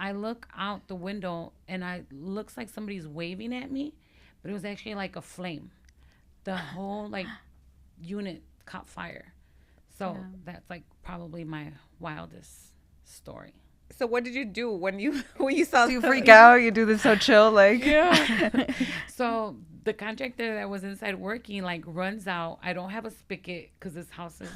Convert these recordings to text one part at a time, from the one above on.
I look out the window and I looks like somebody's waving at me, but it was actually like a flame. The whole like unit caught fire. So Yeah. that's like probably my wildest story. So what did you do when you when you saw Do you the- freak out? You do this so chill, like. Yeah. So the contractor that was inside working like runs out. I don't have a spigot because this house is,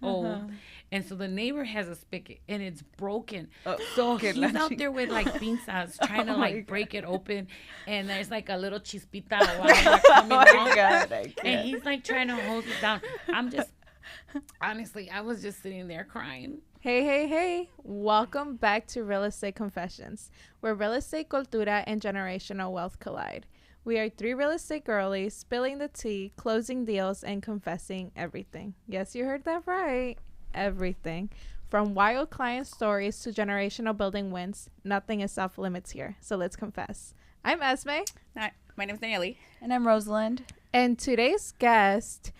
old. And so the neighbor has a spigot and it's broken. Oh, So que he's la out chi- there with like pinzas trying to Oh my like God. break it open. And there's like a little chispita of lava coming Oh my out. God, I And can't. he's like trying to hold it down. I'm just, honestly, I was just sitting there crying. Hey, hey, hey. Welcome back to Real Estate Confessions, where real estate cultura and generational wealth collide. We are three real estate girlies spilling the tea, closing deals, and confessing everything. Yes, you heard that right. Everything. From wild client stories to generational building wins, nothing is off limits here. So let's confess. I'm Esme, Hi, my name is Danielle. And I'm Rosalind. and today's guest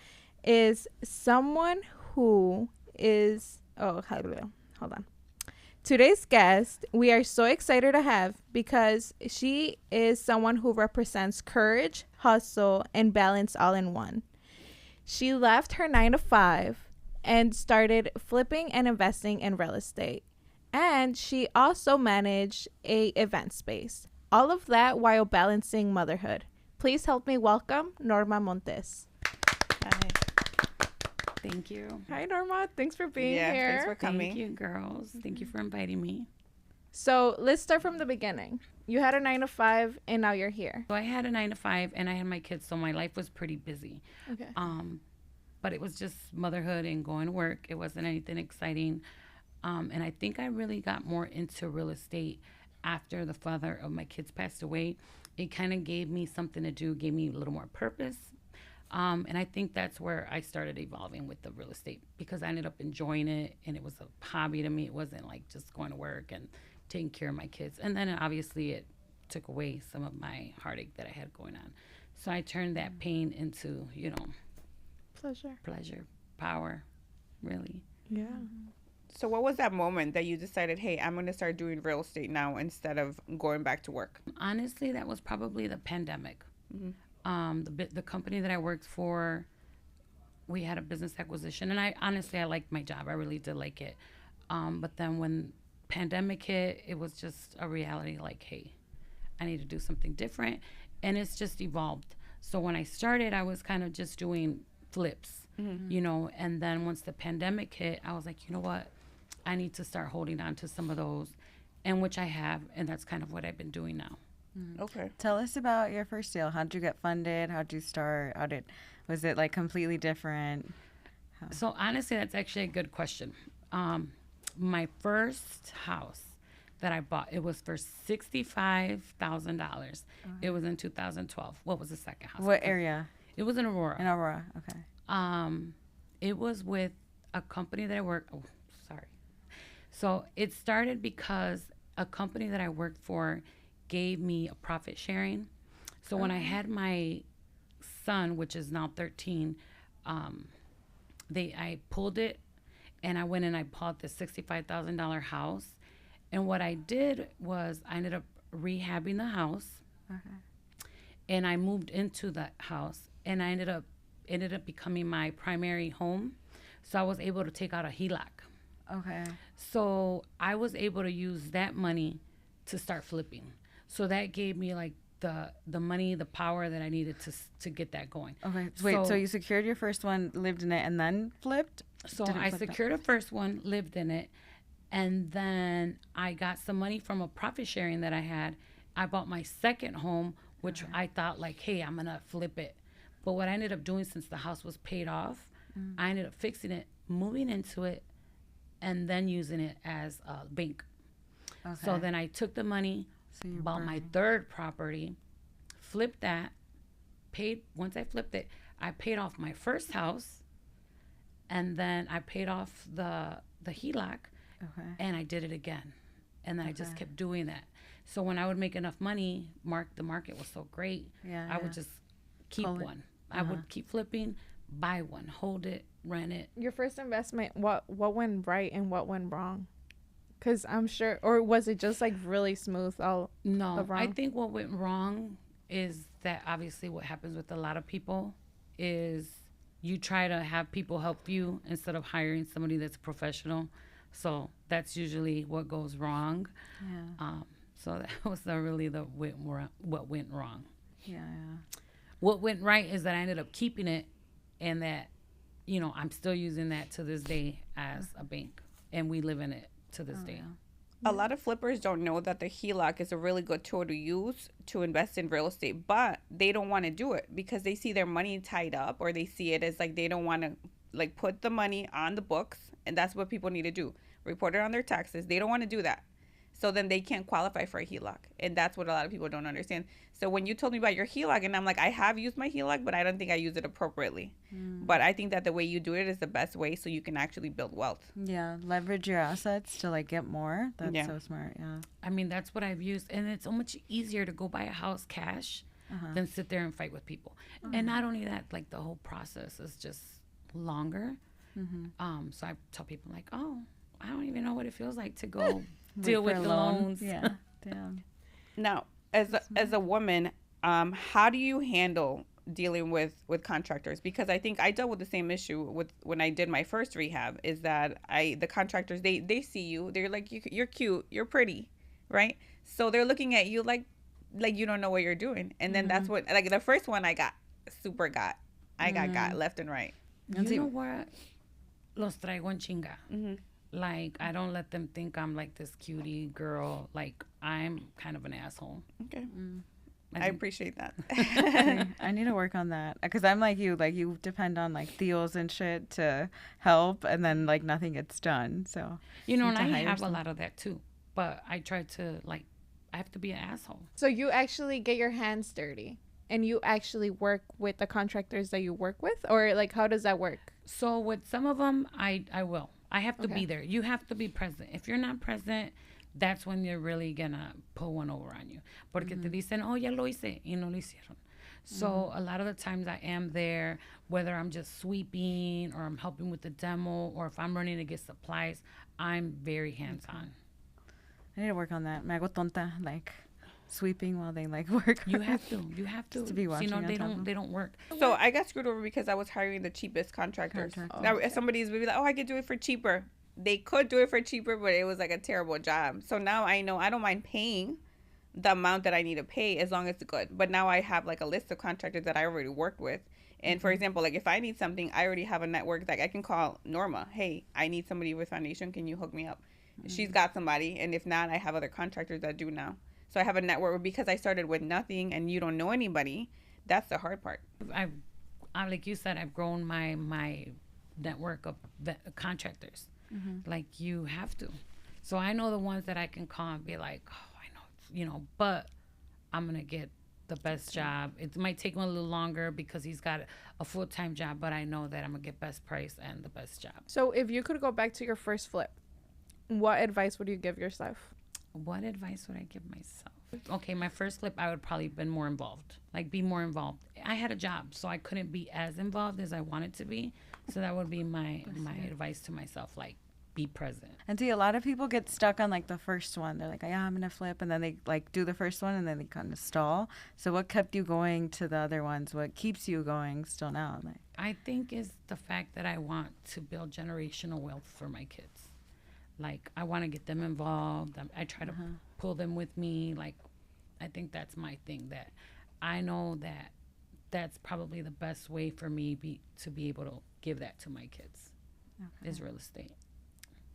is someone who is hold on. Today's guest we are so excited to have because she is someone who represents courage, hustle, and balance all in one. She left her 9 to 5 and started flipping and investing in real estate, and she also managed a event space, all of that while balancing motherhood. Please help me welcome Norma Montes. Hi. Thank you. Hi, Norma. Thanks for being Yeah, here. thanks for coming. Thank you, girls. Thank you for inviting me. So let's start from the beginning. You had a 9 to 5, and now you're here. So I had a 9 to 5 and I had my kids, so my life was pretty busy. Okay. But it was just motherhood and going to work. It wasn't anything exciting. And I think I really got more into real estate after the father of my kids passed away. It kind of gave me something to do, gave me a little more purpose. And I think that's where I started evolving with the real estate because I ended up enjoying it and it was a hobby to me. It wasn't like just going to work and taking care of my kids. And then obviously it took away some of my heartache that I had going on. So I turned that pain into, Pleasure. pleasure, power, really. Yeah. So what was that moment that you decided, hey, I'm going to start doing real estate now instead of going back to work? Honestly, that was probably the pandemic. Mhm. The company that I worked for, we had a business acquisition, and I liked my job. I really did like it. But then when pandemic hit, it was just a reality. Like, hey, I need to do something different, and it's just evolved. So when I started, I was kind of just doing flips, and then once the pandemic hit, I was like, you know what, I need to start holding on to some of those, and which I have, and that's kind of what I've been doing now. Okay. Tell us about your first deal. How'd you get funded? How'd you start? Was it like completely different? So honestly, that's actually a good question. My first house that I bought, it was for $65,000. It was in 2012. What was the second house? What area? It was in Aurora. In Aurora. Okay. It was with a company that I work. Oh, sorry. So it started because a company that I worked for gave me a profit sharing. So when I had my son, which is now 13, I pulled it and I went and I bought this $65,000 house. And what I did was I ended up rehabbing the house. Okay. And I moved into that house and I ended up becoming my primary home. So I was able to take out a HELOC. Okay. So I was able to use that money to start flipping. So that gave me like the money, the power that I needed to get that going. Okay. Wait, so you secured your first one, lived in it, and then flipped? So Didn't I flip it? secured a first one, lived in it, and then I got some money from a profit sharing that I had. I bought my second home, which I thought like, hey, I'm gonna flip it. But what I ended up doing, since the house was paid off, I ended up fixing it, moving into it, and then using it as a bank. Okay. So then I took the money, So you bought my burned. third property, flipped that, once I flipped it, I paid off my first house, and then I paid off the HELOC, Okay. and I did it again. And then I just Okay. kept doing that. So when I would make enough money, the market was so great, Yeah. I would just keep Hold it. one. I would keep flipping, buy one, hold it, rent it. Your first investment, what went right and what went wrong? Because I'm sure, or was it just like really smooth all No, I around? think what went wrong is that obviously what happens with a lot of people is you try to have people help you instead of hiring somebody that's professional. So that's usually what goes wrong. Yeah. So that was what went wrong. Yeah. What went right is that I ended up keeping it, and that, I'm still using that to this day as a bank, and we live in it to this day. A lot of flippers don't know that the HELOC is a really good tool to use to invest in real estate, but they don't want to do it because they see their money tied up, or they see it as like they don't want to like put the money on the books, and that's what people need to do. Report it on their taxes. They don't want to do that. So then they can't qualify for a HELOC. And that's what a lot of people don't understand. So when you told me about your HELOC, and I'm like, I have used my HELOC, but I don't think I use it appropriately. But I think that the way you do it is the best way, so you can actually build wealth. Yeah. Leverage your assets to like get more. That's Yeah. so smart. Yeah. I mean, that's what I've used, and it's so much easier to go buy a house cash than sit there and fight with people. And not only that, like the whole process is just longer. So I tell people like, oh, I don't even know what it feels like to go deal Wait with for a the loan. loans. Yeah. Damn. Now, as a woman, how do you handle dealing with contractors? Because I think I dealt with the same issue with when I did my first rehab. Is that the contractors, they see you, they're like, you're cute, you're pretty, right? So they're looking at you like you don't know what you're doing, and then that's what, like, the first one I got left and right. You know what? Los traigo en chinga. Like, I don't let them think I'm like this cutie girl. Like, I'm kind of an asshole. Okay, I think- appreciate that. I need to work on that because I'm like you depend on like deals and shit to help, and then like nothing gets done. So and need I to hire have a some- lot of that too. But I try to, like, I have to be an asshole. So you actually get your hands dirty and you actually work with the contractors that you work with, or like how does that work? So with some of them, I will. I have to Okay. be there. You have to be present. If you're not present, that's when you're really gonna pull one over on you. Porque te dicen, oh, ya lo hice, y no lo hicieron. So a lot of the times I am there, whether I'm just sweeping or I'm helping with the demo, or if I'm running to get supplies, I'm very hands-on. I need to work on that. Me hago tonta, like sweeping while they like work. You have to. You have to. to be watching You know, on they top of don't. They don't work. So I got screwed over because I was hiring the cheapest contractors. Now, if somebody's maybe like, oh, I could do it for cheaper. They could do it for cheaper, but it was like a terrible job. So now I know I don't mind paying the amount that I need to pay as long as it's good. But now I have like a list of contractors that I already worked with. And for example, like if I need something, I already have a network that I can call Norma. Hey, I need somebody with foundation. Can you hook me up? She's got somebody. And if not, I have other contractors that do now. So I have a network. Because I started with nothing and you don't know anybody, that's the hard part. I like you said, I've grown my network of contractors. Like, you have to. So I know the ones that I can call and be like, oh, I know, but I'm gonna get the best job. It might take him a little longer because he's got a full-time job, but I know that I'm gonna get best price and the best job. So if you could go back to your first flip, what advice would you give yourself? What advice would I give myself? Okay, my first flip, I would probably been more involved. Like, be more involved. I had a job, so I couldn't be as involved as I wanted to be. So that would be my advice to myself. Like, be present. And see, a lot of people get stuck on like the first one. They're like, yeah, I'm gonna flip, and then they like do the first one, and then they kind of stall. So what kept you going to the other ones? What keeps you going still now? Like, I think is the fact that I want to build generational wealth for my kids. Like, I want to get them involved. I try to pull them with me. Like, I think that's my thing, that I know that that's probably the best way for me to be able to give that to my kids is real estate.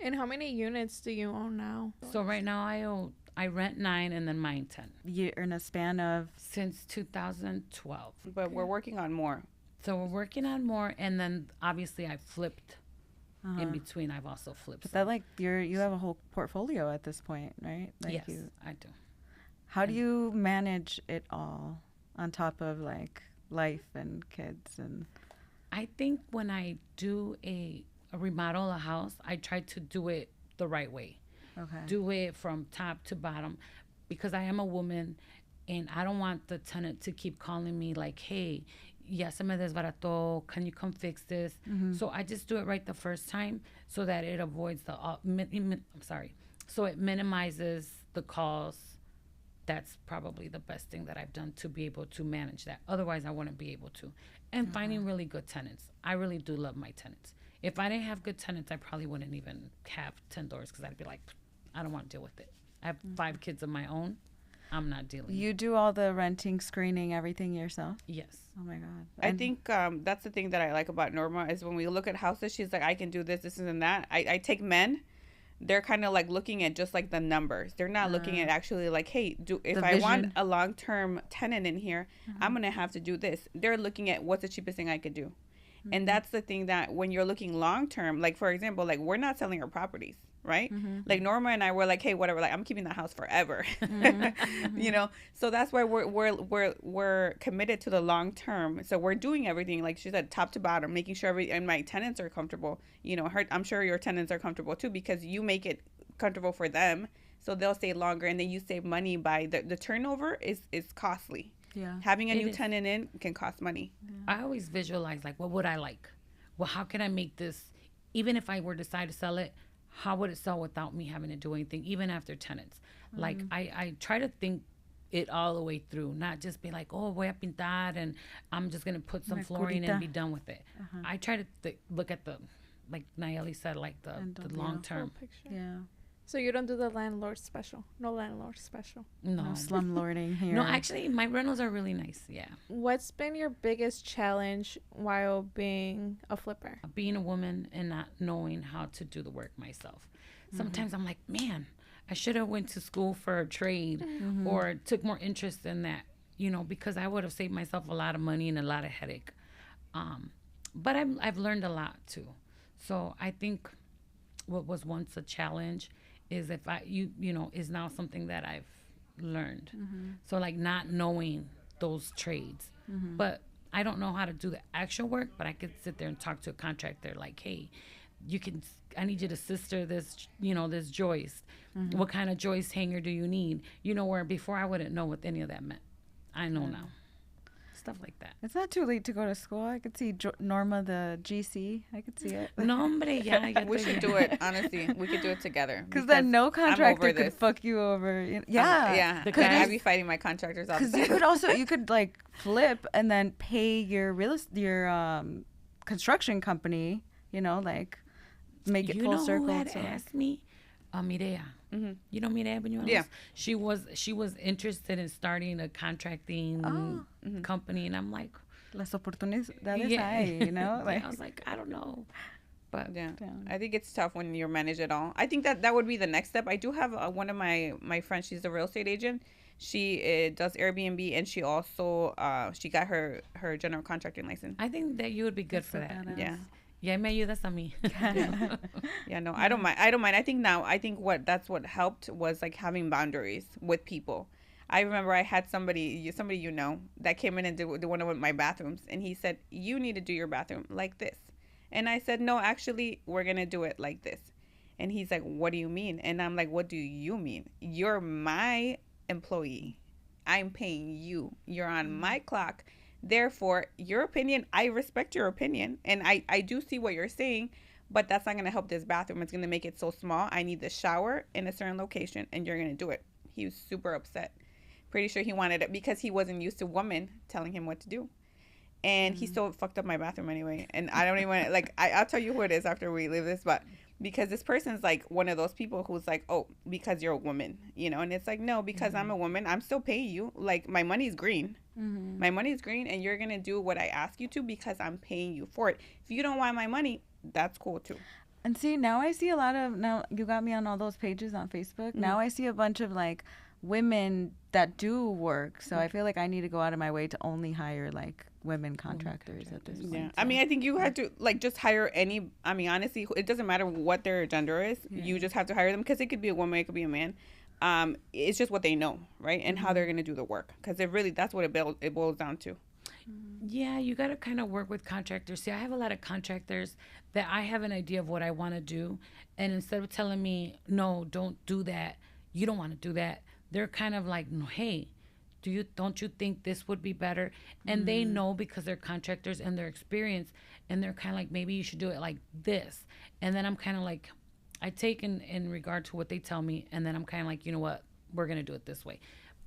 And how many units do you own now? So right now I rent 9 and then mine 10 you're in a span of since 2012. But we're working on more. So we're working on more, and then obviously I flipped in between. I've also flipped. but some. that like you have a whole portfolio at this point, right? Like Yes, you, I do. how do you manage it all on top of like life and kids and I think when I do a remodel a house, I try to do it the right way. okay. Do it from top to bottom, because I am a woman and I don't want the tenant to keep calling me like, hey, ya se me desbarató, can you come fix this? So I just do it right the first time so that it avoids So it minimizes the calls. That's probably the best thing that I've done to be able to manage that. Otherwise, I wouldn't be able to. And finding really good tenants. I really do love my tenants. If I didn't have good tenants, I probably wouldn't even have 10 doors because I'd be like, I don't want to deal with it. I have 5 kids of my own. I'm not dealing. You do all the renting, screening, everything yourself? Yes. Oh my God. I think that's the thing that I like about Norma is when we look at houses, she's like, I can do this and that. I take men. They're kind of like looking at just like the numbers. They're not looking at actually like, hey, if I want a long-term tenant in here, I'm going to have to do this. They're looking at what's the cheapest thing I could do. And that's the thing that when you're looking long-term, like for example, like we're not selling our properties, right? Like Norma and I were like, hey, whatever, like I'm keeping that house forever, you know? So that's why we're committed to the long-term. So we're doing everything, like she said, top to bottom, making sure and my tenants are comfortable. You know, I'm sure your tenants are comfortable too, because you make it comfortable for them. So they'll stay longer, and then you save money by the turnover is costly. Yeah. Having a new tenant in can cost money. I always visualize like, what would I like? Well, how can I make this, even if I were to decide to sell it, how would it sell without me having to do anything, even after tenants? Like I try to think it all the way through, not just be like, oh, voy a pintar and I'm just going to put some flooring and be done with it. I try to look at the, like Nayeli said, like the long term. Yeah. So you don't do the landlord special? No landlord special? No. No slumlording here. No, actually, my rentals are really nice. Yeah. What's been your biggest challenge while being a flipper? Being a woman and not knowing how to do the work myself. Sometimes I'm like, man, I should have went to school for a trade or took more interest in that, you know, because I would have saved myself a lot of money and a lot of headache. But I've learned a lot too. So I think what was once a challenge is if is now something that I've learned. So like not knowing those trades, but I don't know how to do the actual work, but I could sit there and talk to a contractor like, hey, I need you to sister this, this joist. What kind of joist hanger do you need? Where before I wouldn't know what any of that meant. I know now. Stuff like that. It's not too late to go to school. I could see Norma, the GC. I could see it. No, hombre, yeah. We should do it, honestly. We could do it together. Because then no contractor could fuck you over. Yeah. Yeah. Because I'd be fighting my contractors all the time. Because you could like flip and then pay your construction company, like make it full circle. You know who had asked me? Mireya. You know Mireya Buñuelos? Yeah. She was interested in starting a contracting company, and I'm like, las oportunidades hay, Like I was like, I don't know. But yeah, I think it's tough when you're managed at all. I think that would be the next step. I do have one of my friends. She's a real estate agent. She does Airbnb, and she also she got her general contracting license. I think that you would be good for that. Yeah. Yeah, me ayudas a mí. Yeah, no, I don't mind. I think that's what helped was like having boundaries with people. I remember I had somebody that came in and did one of my bathrooms, and he said, you need to do your bathroom like this. And I said, no, actually, we're going to do it like this. And he's like, what do you mean? And I'm like, what do you mean? You're my employee. I'm paying you. You're on my clock. Therefore, your opinion, I respect your opinion. And I do see what you're saying, but that's not going to help this bathroom. It's going to make it so small. I need the shower in a certain location, and you're going to do it. He was super upset. Pretty sure he wanted it because he wasn't used to women telling him what to do. And he still fucked up my bathroom anyway. And I don't even, like, I'll tell you who it is after we leave this, but because this person's like one of those people who's like, oh, because you're a woman, and it's like, no, because I'm a woman, I'm still paying you. Like, my money's green. My money's green, and you're going to do what I ask you to because I'm paying you for it. If you don't want my money, that's cool too. And see, now I see now you got me on all those pages on Facebook. Now I see a bunch of like women that do work. So I feel like I need to go out of my way to only hire like women contractors at this point. Yeah. I mean, I think you have to like just hire honestly, it doesn't matter what their gender is. Yeah. You just have to hire them because it could be a woman, it could be a man. It's just what they know, right? And how they're going to do the work. Because that's what it boils down to. Yeah, you got to kind of work with contractors. See, I have a lot of contractors that I have an idea of what I want to do. And instead of telling me, no, don't do that, you don't want to do that, they're kind of like, no, hey, don't you think this would be better? And they know because they're contractors and their experience, and they're kind of like, maybe you should do it like this. And then I'm kind of like, I take in regard to what they tell me, and then I'm kind of like, you know what, we're gonna do it this way.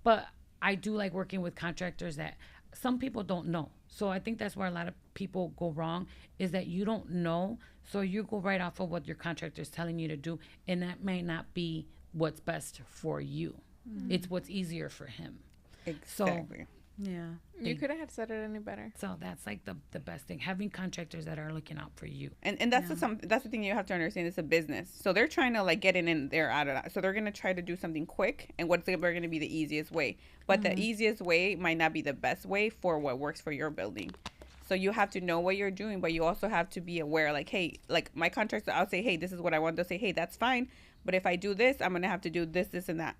But I do like working with contractors that some people don't know. So I think that's where a lot of people go wrong is that you don't know. So you go right off of what your contractor is telling you to do, and that may not be what's best for you. It's what's easier for him. Exactly. Yeah. You couldn't have said it any better. So that's like the best thing, having contractors that are looking out for you. And that's that's the thing you have to understand. It's a business, so they're trying to like get in there out of that. So they're gonna try to do something quick, and what's going to be the easiest way. But the easiest way might not be the best way for what works for your building. So you have to know what you're doing, but you also have to be aware. Like, hey, like my contractor, I'll say, hey, this is what I want. They'll say, hey, that's fine, but if I do this, I'm gonna have to do this, this, and that.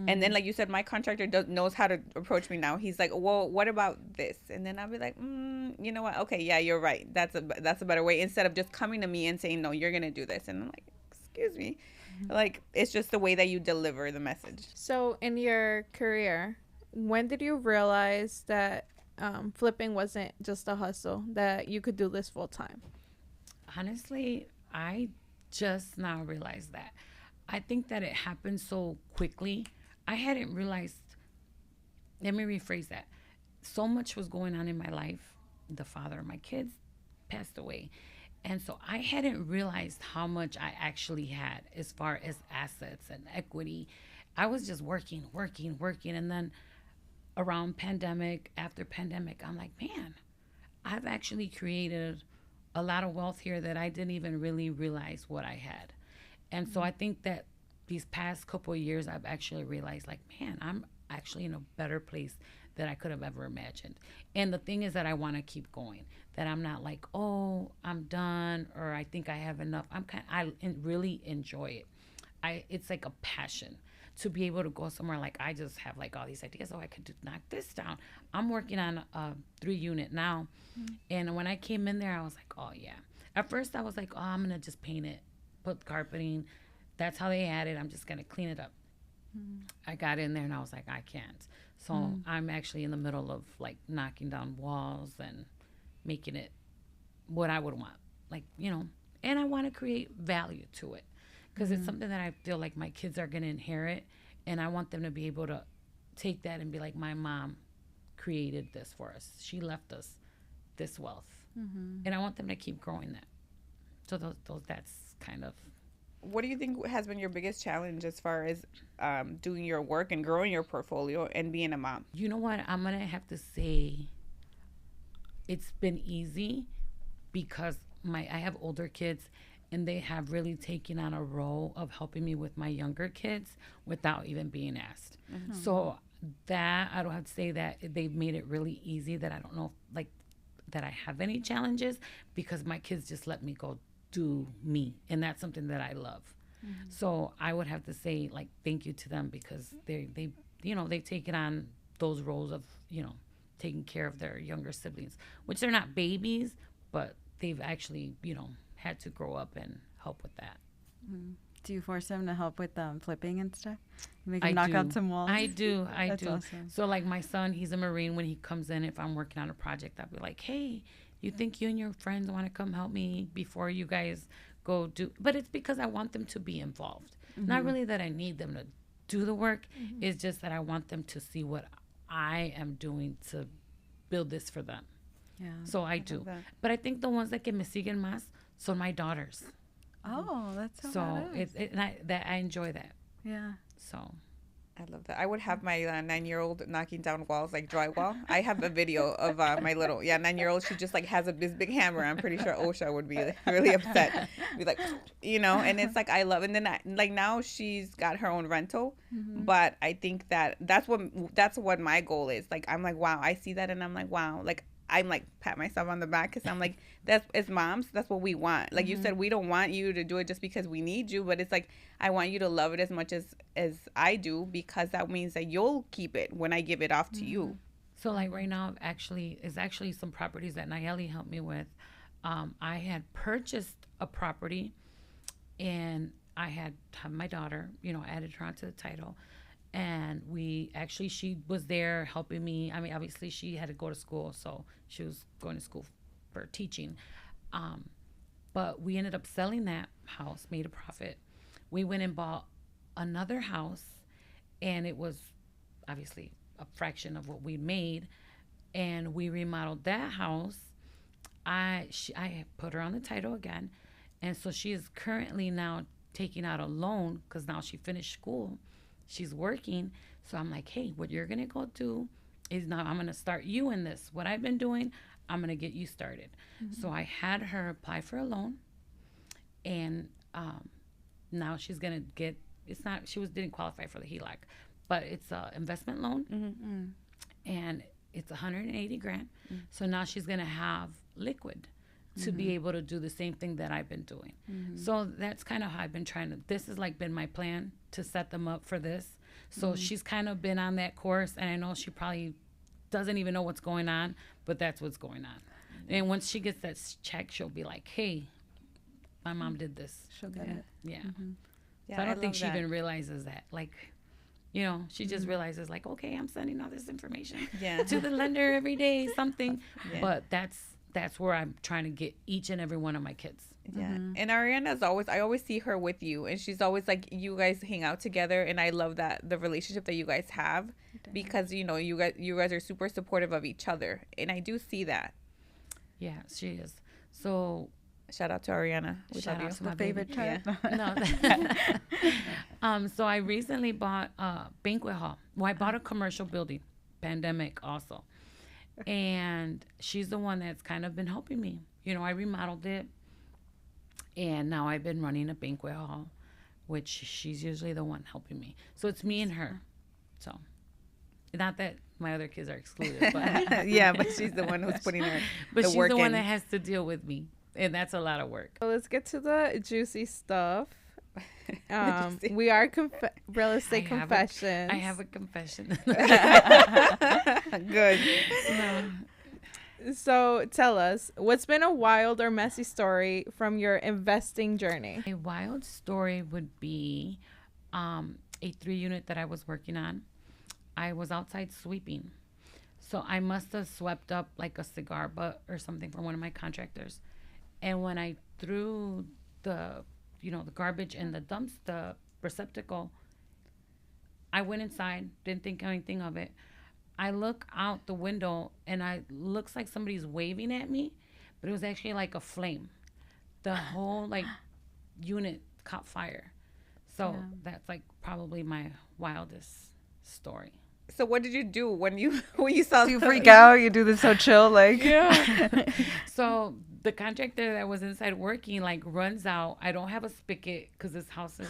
And then, like you said, my contractor knows how to approach me now. He's like, well, what about this? And then I'll be like, you know what? Okay, yeah, you're right. That's a better way. Instead of just coming to me and saying, no, you're going to do this. And I'm like, excuse me. Like, it's just the way that you deliver the message. So in your career, when did you realize that flipping wasn't just a hustle, that you could do this full time? Honestly, I just now realized that. I think that it happened so quickly. I hadn't realized, let me rephrase that. So much was going on in my life. The father of my kids passed away. And so I hadn't realized how much I actually had as far as assets and equity. I was just working. And then around pandemic, after pandemic, I'm like, man, I've actually created a lot of wealth here that I didn't even really realize what I had. And so I think that these past couple of years, I've actually realized, like, man, I'm actually in a better place than I could have ever imagined. And the thing is that I want to keep going. That I'm not like, oh, I'm done, or I think I have enough. I really enjoy it. It's like a passion to be able to go somewhere. Like, I just have like all these ideas. Oh, I could knock this down. I'm working on a 3-unit now, and when I came in there, I was like, oh yeah. At first, I was like, oh, I'm gonna just paint it, put carpeting. That's how they had it. I'm just going to clean it up. I got in there and I was like, I can't. So I'm actually in the middle of like knocking down walls and making it what I would want. Like, you know, and I want to create value to it because it's something that I feel like my kids are going to inherit. And I want them to be able to take that and be like, my mom created this for us. She left us this wealth. And I want them to keep growing that. So that's kind of. What do you think has been your biggest challenge as far as doing your work and growing your portfolio and being a mom? You know what? I'm going to have to say it's been easy because I have older kids and they have really taken on a role of helping me with my younger kids without even being asked. So that I don't have to say that they've made it really easy, that I don't know like that I have any challenges because my kids just let me go do me, and that's something that I love. So I would have to say like thank you to them because they you know, they've taken on those roles of, you know, taking care of their younger siblings, which they're not babies, but they've actually, you know, had to grow up and help with that. Do you force them to help with flipping and stuff? Make them knock out some walls? I do. That's awesome. So like my son, he's a Marine. When he comes in, if I'm working on a project, I'll be like, hey, you think you and your friends want to come help me before you guys go do? But it's because I want them to be involved. Not really that I need them to do the work. It's just that I want them to see what I am doing to build this for them. Yeah. So I do. But I think the ones that que me siguen más son my daughters. Oh, that's so badass. I enjoy that. Yeah. So I love that. I would have my 9-year-old knocking down walls like drywall. I have a video of my little 9-year-old. She just like has this big hammer. I'm pretty sure Osha would be really upset. Be like, you know, and it's like I love. And then like now she's got her own rental, but I think that's what my goal is. Like I'm like, wow, I see that and I'm like, wow, like I'm like pat myself on the back because I'm like, as moms, that's what we want. Like you said, we don't want you to do it just because we need you, but it's like I want you to love it as much as I do, because that means that you'll keep it when I give it off to you. So like right now, is actually some properties that Nayeli helped me with. I had purchased a property, and I had my daughter, you know, added her onto the title. And she was there helping me. I mean, obviously she had to go to school, so she was going to school for teaching. But we ended up selling that house, made a profit. we went and bought another house, and it was obviously a fraction of what we made, and we remodeled that house. I put her on the title again, and so she is currently now taking out a loan because now she finished school, she's working. So I'm like, hey, what you're gonna go do is now I'm gonna start you in this. What I've been doing, I'm gonna get you started. So I had her apply for a loan, and now she's gonna get. It's not she was didn't qualify for the HELOC, but it's a investment loan, and it's 180 grand. So now she's gonna have liquid to be able to do the same thing that I've been doing. So that's kind of how I've been trying to. This has like been my plan to set them up for this. So she's kind of been on that course, and I know she probably doesn't even know what's going on, but that's what's going on. And once she gets that check, she'll be like, hey, my mom did this. She'll get it. Yeah. Yeah, So I don't think she love that. even realizes that. Like, you know, she just realizes like, okay, I'm sending all this information Yeah. to the lender every day, something. Yeah. But that's where I'm trying to get each and every one of my kids. Yeah. And Ariana's always, I always see her with you, and she's always like, you guys hang out together, and I love that the relationship that you guys have, because you know you guys are super supportive of each other, and I do see that. Yeah, she is. So Shout out to Ariana. We shout love out you. to my Favorite baby. type. No. So I recently bought a banquet hall. Well, I bought a commercial building, pandemic also. And she's the one that's kind of been helping me. You know, I remodeled it, and now I've been running a banquet hall, which she's usually the one helping me. So it's me and her. So not that my other kids are excluded, but Yeah, but she's the one who's putting her but the she's work the one in. that has to deal with me, and that's a lot of work. So let's get to the juicy stuff. Juicy. We are real estate I have a- confessions. I have a confession. Good. So tell us, what's been a wild or messy story from your investing journey? A wild story would be a 3-unit that I was working on. I was outside sweeping. So I must have swept up like a cigar butt or something from one of my contractors. And when I threw the garbage in the receptacle, I went inside, didn't think anything of it. I look out the window, and looks like somebody's waving at me, but it was actually like a flame. The whole like unit caught fire. So that's like probably my wildest story. So what did you do when you saw? Do you freak out? You do this so chill, like. So the contractor that was inside working like runs out. I don't have a spigot because this house is,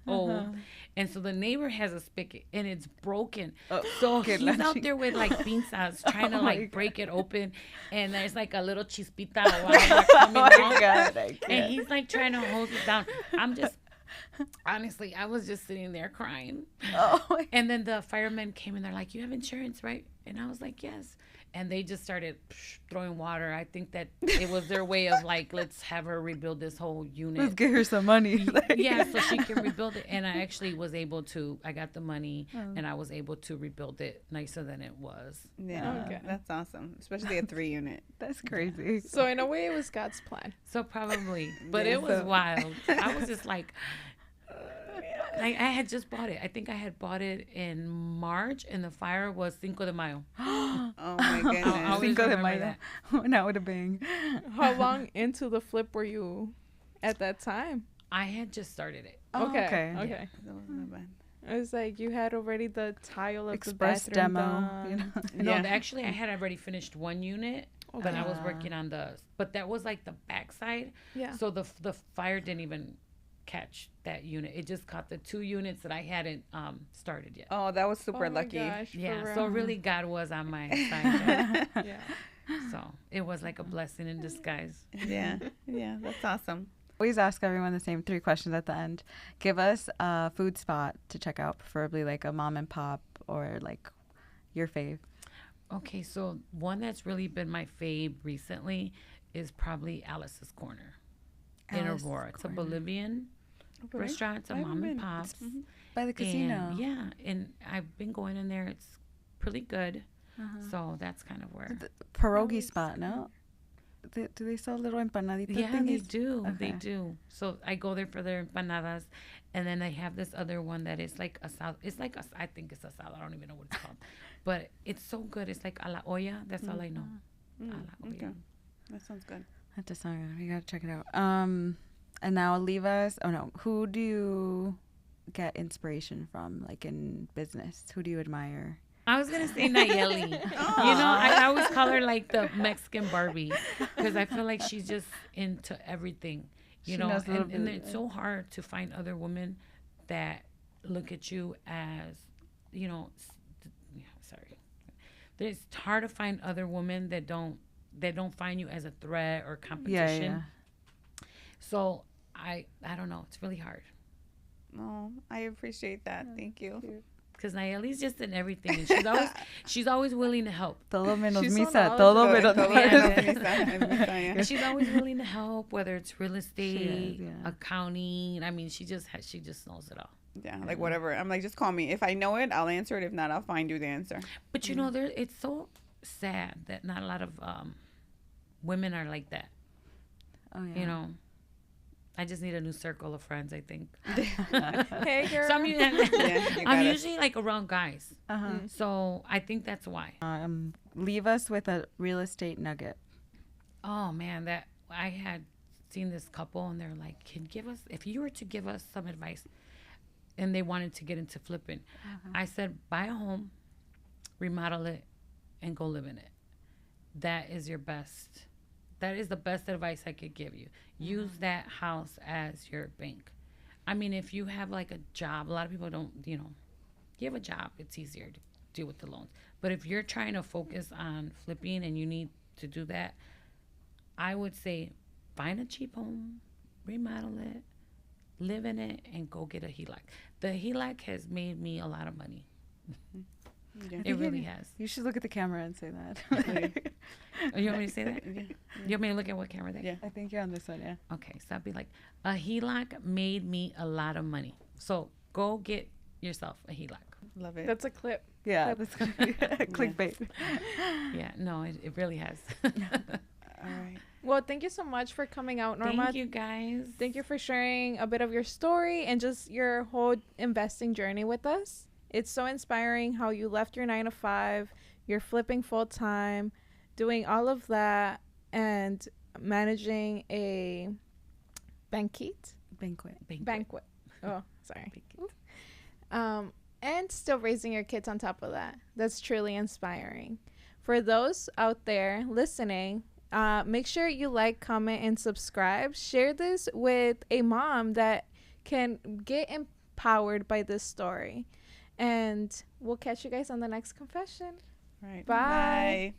old. And so the neighbor has a spigot, and it's broken. So he's out there with like pinzas trying to like break it open, and there's like a little chispita of water coming out. And he's like trying to hose it down. I'm just, honestly, I was just sitting there crying. And then the firemen came, and they're like, you have insurance, right? And I was like, yes. And they just started throwing water. I think that it was their way of like, let's have her rebuild this whole unit. Let's give her some money. Yeah, so she can rebuild it. And I actually was able to, I got the money, and I was able to rebuild it nicer than it was. Yeah, Okay. that's awesome, especially a 3-unit. That's crazy. So in a way, it was God's plan. So probably, but Yeah, it was so- wild. I was just like I had just bought it. I think I had bought it in March, and the fire was Cinco de Mayo. Oh my goodness. I always Cinco de remember Mayo. that. Now with a bang. How long into the flip were you at that time? I had just started it. Okay. Okay. That was not bad. It was like you had already the tile of Express the bathroom demo. done. You know? No, Yeah. actually, I had already finished one unit, but I was Ah. working on but that was like the backside. Yeah. So the fire didn't even catch that unit. It just caught the 2 units that I hadn't started yet. Oh, that was super Oh my lucky. gosh, for Yeah, real. so really God was on my side. Yeah. So it was like a blessing in disguise. Yeah, yeah, that's awesome. Always ask everyone the same 3 questions at the end. Give us a food spot to check out, preferably like a mom and pop or like your fave. Okay, so one that's really been my fave recently is probably Alice's Corner in Alice's Aurora. It's a Corner. Bolivian restaurant. It's a I haven't mom and been. pops. By the casino. And, yeah, and I've been going in there. It's pretty good. So that's kind of where. The pierogi spot, no? do they sell little empanaditas? Yeah, they thingies? do. They Okay. do. So I go there for their empanadas, and then I have this other one that is like asado. It's like I think it's asado. I don't even know what it's called, but it's so good. It's like a la olla. That's all I know. A la olla. Okay. That sounds good. That does sound good. We gotta check it out. And now leave us. Oh no, who do you get inspiration from, like in business? Who do you admire? I was gonna say Nayeli. I always call her like the Mexican Barbie because I feel like she's just into everything. She knows a little And bit, it's so hard to find other women that look at you as, sorry. It's hard to find other women that don't find you as a threat or competition. Yeah. So I don't know. It's really hard. Oh, I appreciate that. Thank you. Because Nayeli's just in everything, and she's always willing to help. Todo menos She's so misa. Todo menos. And she's always willing to help, whether it's real estate, yeah. accounting. I mean, she just knows it all. Yeah, like whatever. I'm like, just call me. If I know it, I'll answer it. If not, I'll find you the answer. But it's so sad that not a lot of women are like that. Oh yeah. I just need a new circle of friends, I think. Hey, girl. So Yeah, I'm usually like around guys. Uh-huh. So I think that's why. Leave us with a real estate nugget. Oh man, that I had seen this couple and they're like, if you were to give us some advice, and they wanted to get into flipping. I said, buy a home, remodel it, and go live in it. That is the best advice I could give you. Use that house as your bank. I mean, if you have like a job, a lot of people don't, you have a job, it's easier to deal with the loans. But if you're trying to focus on flipping and you need to do that, I would say find a cheap home, remodel it, live in it, and go get a HELOC. The HELOC has made me a lot of money. Yeah. It really has. You should look at the camera and say that. Oh, you want me to say that? Yeah. You want me to look at what camera there? Yeah. I think you're on this one, yeah. Okay, so I'd be like, a HELOC made me a lot of money. So go get yourself a HELOC. Love it. That's a clip. Yeah, that's gonna be clickbait. Yeah, no, it really has. All right. Well, thank you so much for coming out, Norma. Thank you, guys. Thank you for sharing a bit of your story and just your whole investing journey with us. It's so inspiring how you left your 9 to 5, you're flipping full time, doing all of that, and managing a banquet. Oh, sorry. And still raising your kids on top of that. That's truly inspiring. For those out there listening, make sure you like, comment, and subscribe. Share this with a mom that can get empowered by this story. And we'll catch you guys on the next confession. All right. Bye. Bye.